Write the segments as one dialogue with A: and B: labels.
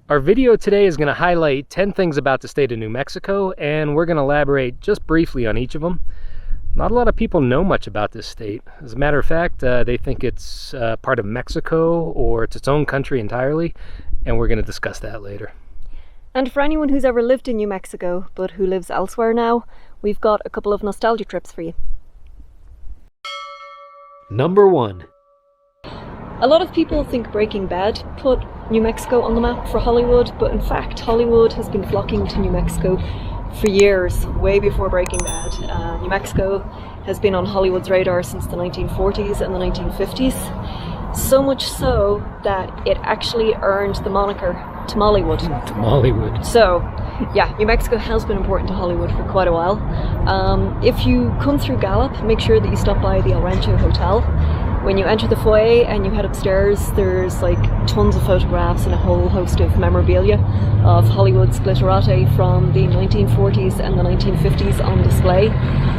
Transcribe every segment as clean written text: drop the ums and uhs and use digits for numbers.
A: Our video today is going to highlight 10 things about the state of New Mexico, and we're going to elaborate just briefly on each of them. Not a lot of people know much about this state. As a matter of fact, they think it's part of Mexico or it's its own country entirely, and we're going to discuss that later.
B: And for anyone who's ever lived in New Mexico but who lives elsewhere now, we've got a couple of nostalgia trips for you.
A: Number 1.
B: A lot of people think Breaking Bad put New Mexico on the map for Hollywood, but in fact Hollywood has been flocking to New Mexico for years, way before Breaking Bad. New Mexico has been on Hollywood's radar since the 1940s and the 1950s, so much so that it actually earned the moniker Tamalewood.
A: Tamalewood.
B: So, yeah, New Mexico has been important to Hollywood for quite a while. If you come through Gallup, make sure that you stop by the El Rancho Hotel. When you enter the foyer and you head upstairs, there's like tons of photographs and a whole host of memorabilia of Hollywood's glitterati from the 1940s and the 1950s on display.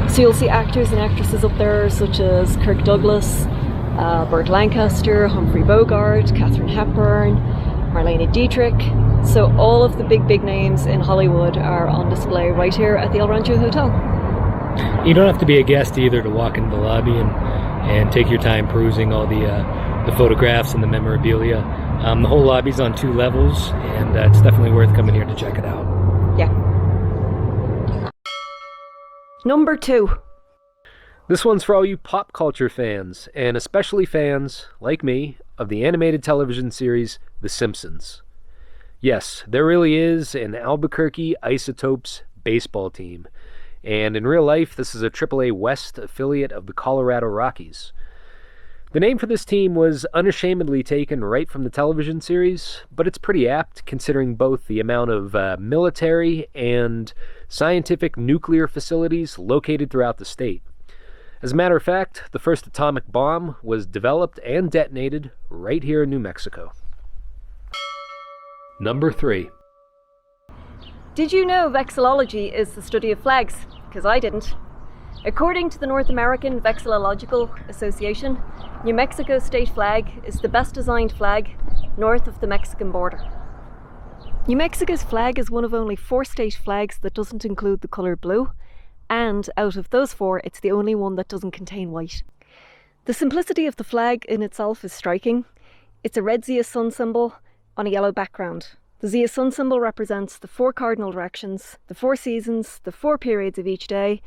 B: So you'll see actors and actresses up there such as Kirk Douglas, Burt Lancaster, Humphrey Bogart, Katharine Hepburn, Marlene Dietrich. So all of the big names in Hollywood are on display right here at the El Rancho Hotel.
A: You don't have to be a guest either to walk into the lobby and take your time perusing all the photographs and the memorabilia. The whole lobby's on 2 levels, and it's definitely worth coming here to check it out.
B: Yeah. Number 2.
A: This one's for all you pop culture fans, and especially fans, like me, of the animated television series The Simpsons. Yes, there really is an Albuquerque Isotopes baseball team. And in real life, this is a AAA West affiliate of the Colorado Rockies. The name for this team was unashamedly taken right from the television series, but it's pretty apt considering both the amount of military and scientific nuclear facilities located throughout the state. As a matter of fact, the first atomic bomb was developed and detonated right here in New Mexico. Number 3.
B: Did you know vexillology is the study of flags? Because I didn't. According to the North American Vexillological Association, New Mexico's state flag is the best designed flag north of the Mexican border. New Mexico's flag is one of only 4 state flags that doesn't include the colour blue, and out of those 4, it's the only one that doesn't contain white. The simplicity of the flag in itself is striking. It's a red Zia sun symbol on a yellow background. The Zia sun symbol represents the 4 cardinal directions, the 4 seasons, the 4 periods of each day,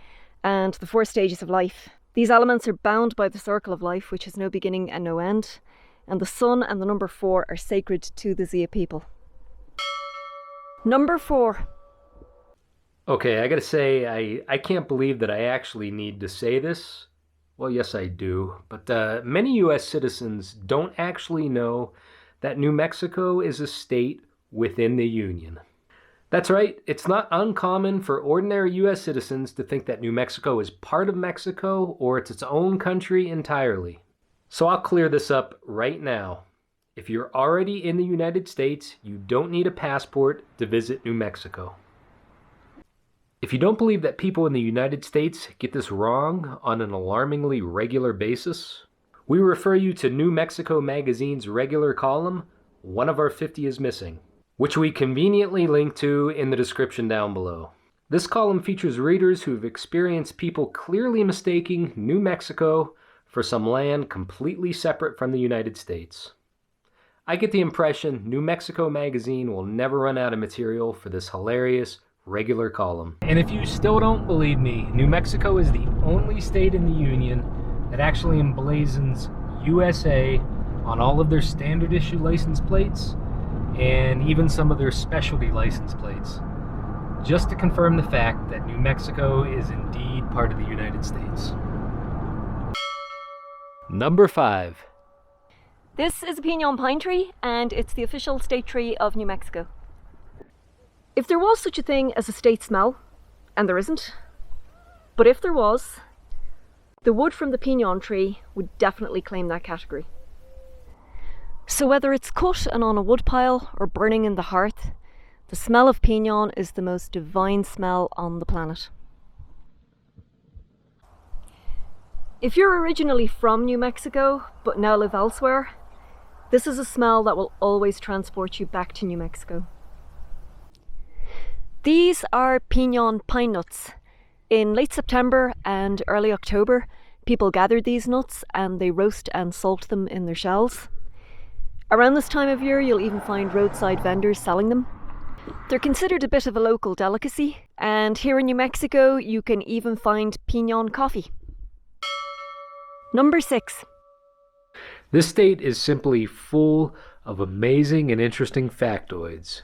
B: and the 4 stages of life. These elements are bound by the circle of life, which has no beginning and no end, and the sun and the number 4 are sacred to the Zia people. Number 4.
A: Okay, I gotta say, I can't believe that I actually need to say this. Well, yes I do, but many U.S. citizens don't actually know that New Mexico is a state within the Union. That's right, it's not uncommon for ordinary U.S. citizens to think that New Mexico is part of Mexico or it's its own country entirely. So I'll clear this up right now. If you're already in the United States, you don't need a passport to visit New Mexico. If you don't believe that people in the United States get this wrong on an alarmingly regular basis, we refer you to New Mexico Magazine's regular column, One of Our 50 is Missing, which we conveniently link to in the description down below. This column features readers who have experienced people clearly mistaking New Mexico for some land completely separate from the United States. I get the impression New Mexico Magazine will never run out of material for this hilarious regular column. And if you still don't believe me, New Mexico is the only state in the Union that actually emblazons USA on all of their standard issue license plates and even some of their specialty license plates, just to confirm the fact that New Mexico is indeed part of the United States. Number 5.
B: This is a Pinyon Pine tree, and it's the official state tree of New Mexico. If there was such a thing as a state smell, and there isn't, but if there was, the wood from the pinyon tree would definitely claim that category. So whether it's cut and on a woodpile or burning in the hearth, the smell of pinyon is the most divine smell on the planet. If you're originally from New Mexico but now live elsewhere, This is a smell that will always transport you back to New Mexico. These are Pinyon Pine nuts. In late September and early October, people gather these nuts and they roast and salt them in their shells. Around this time of year, you'll even find roadside vendors selling them. They're considered a bit of a local delicacy, and here in New Mexico, you can even find Pinyon coffee. Number 6.
A: This state is simply full of amazing and interesting factoids.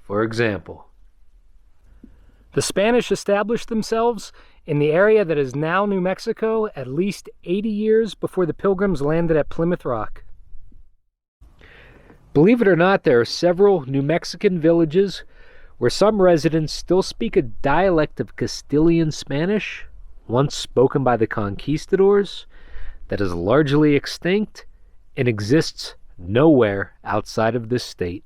A: For example, the Spanish established themselves in the area that is now New Mexico at least 80 years before the Pilgrims landed at Plymouth Rock. Believe it or not, there are several New Mexican villages where some residents still speak a dialect of Castilian Spanish, once spoken by the conquistadors, that is largely extinct and exists nowhere outside of this state.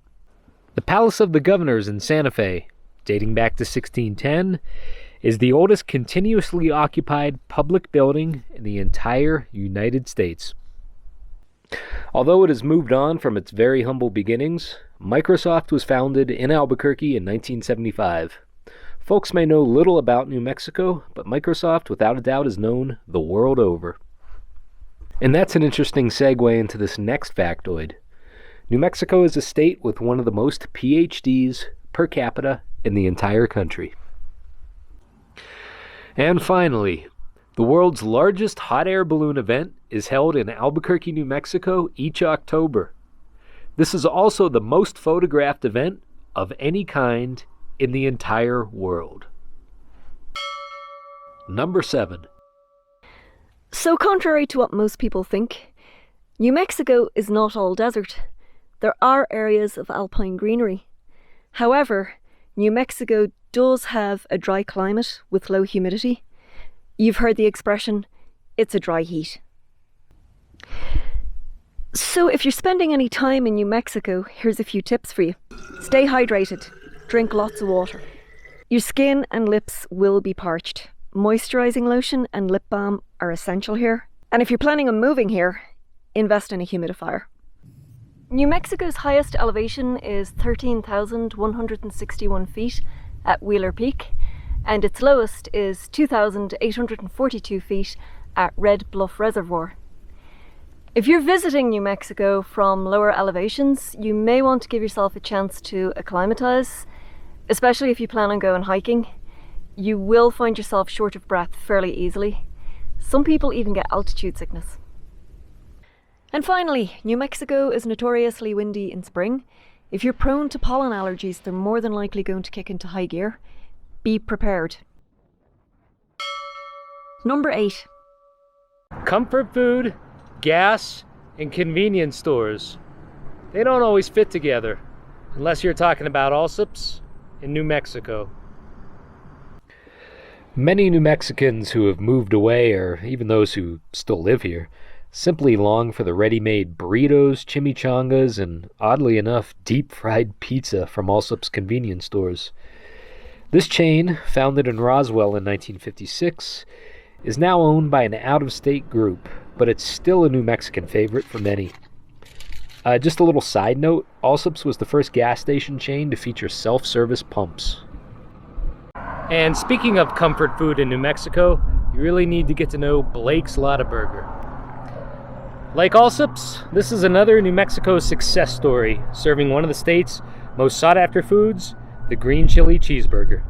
A: The Palace of the Governors in Santa Fe, dating back to 1610, is the oldest continuously occupied public building in the entire United States. Although it has moved on from its very humble beginnings, Microsoft was founded in Albuquerque in 1975. Folks may know little about New Mexico, but Microsoft without a doubt is known the world over. And that's an interesting segue into this next factoid. New Mexico is a state with one of the most PhDs per capita in the entire country. And finally, the world's largest hot air balloon event is held in Albuquerque, New Mexico each October. This is also the most photographed event of any kind in the entire world. Number 7.
B: So contrary to what most people think, New Mexico is not all desert. There are areas of alpine greenery. However, New Mexico does have a dry climate with low humidity. You've heard the expression, it's a dry heat. So if you're spending any time in New Mexico, here's a few tips for you. Stay hydrated. Drink lots of water. Your skin and lips will be parched. Moisturizing lotion and lip balm are essential here. And if you're planning on moving here, invest in a humidifier. New Mexico's highest elevation is 13,161 feet at Wheeler Peak, and its lowest is 2,842 feet at Red Bluff Reservoir. If you're visiting New Mexico from lower elevations, you may want to give yourself a chance to acclimatize, especially if you plan on going hiking. You will find yourself short of breath fairly easily. Some people even get altitude sickness. And finally, New Mexico is notoriously windy in spring. If you're prone to pollen allergies, they're more than likely going to kick into high gear. Be prepared. Number 8.
A: Comfort food, gas, and convenience stores. They don't always fit together, unless you're talking about Alsup's in New Mexico. Many New Mexicans who have moved away, or even those who still live here, simply long for the ready-made burritos, chimichangas, and oddly enough, deep-fried pizza from Alsup's convenience stores. This chain, founded in Roswell in 1956, is now owned by an out-of-state group, but it's still a New Mexican favorite for many. Just a little side note, Alsup's was the first gas station chain to feature self-service pumps. And speaking of comfort food in New Mexico, you really need to get to know Blake's Lotaburger. Like Alsup's, this is another New Mexico success story, serving one of the state's most sought-after foods, the green chili cheeseburger.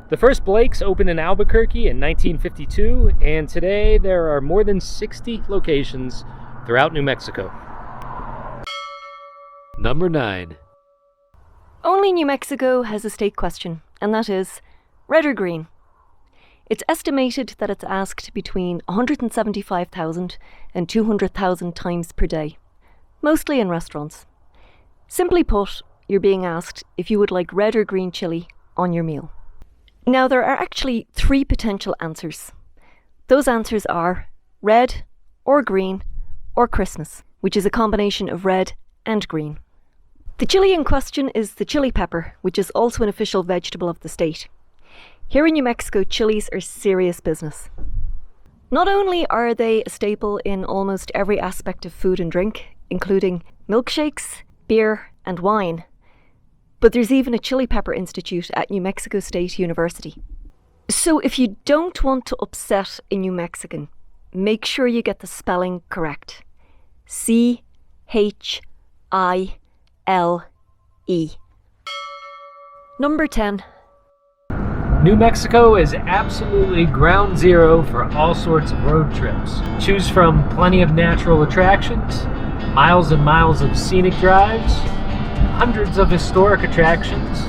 A: The first Blake's opened in Albuquerque in 1952, and today there are more than 60 locations throughout New Mexico. Number 9.
B: Only New Mexico has a state question, and that is, red or green? It's estimated that it's asked between 175,000 and 200,000 times per day, mostly in restaurants. Simply put, you're being asked if you would like red or green chili on your meal. Now, there are actually 3 potential answers. Those answers are red, or green, or Christmas, which is a combination of red and green. The chili in question is the chili pepper, which is also an official vegetable of the state. Here in New Mexico, chilies are serious business. Not only are they a staple in almost every aspect of food and drink, including milkshakes, beer, and wine. But there's even a chili pepper institute at New Mexico State University. So if you don't want to upset a New Mexican, make sure you get the spelling correct. Chile. Number 10.
A: New Mexico is absolutely ground zero for all sorts of road trips. Choose from plenty of natural attractions, miles and miles of scenic drives, hundreds of historic attractions,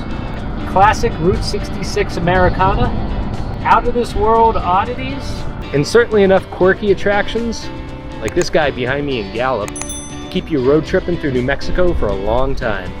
A: classic Route 66 Americana, out-of-this-world oddities, and certainly enough quirky attractions, like this guy behind me in Gallup, to keep you road tripping through New Mexico for a long time.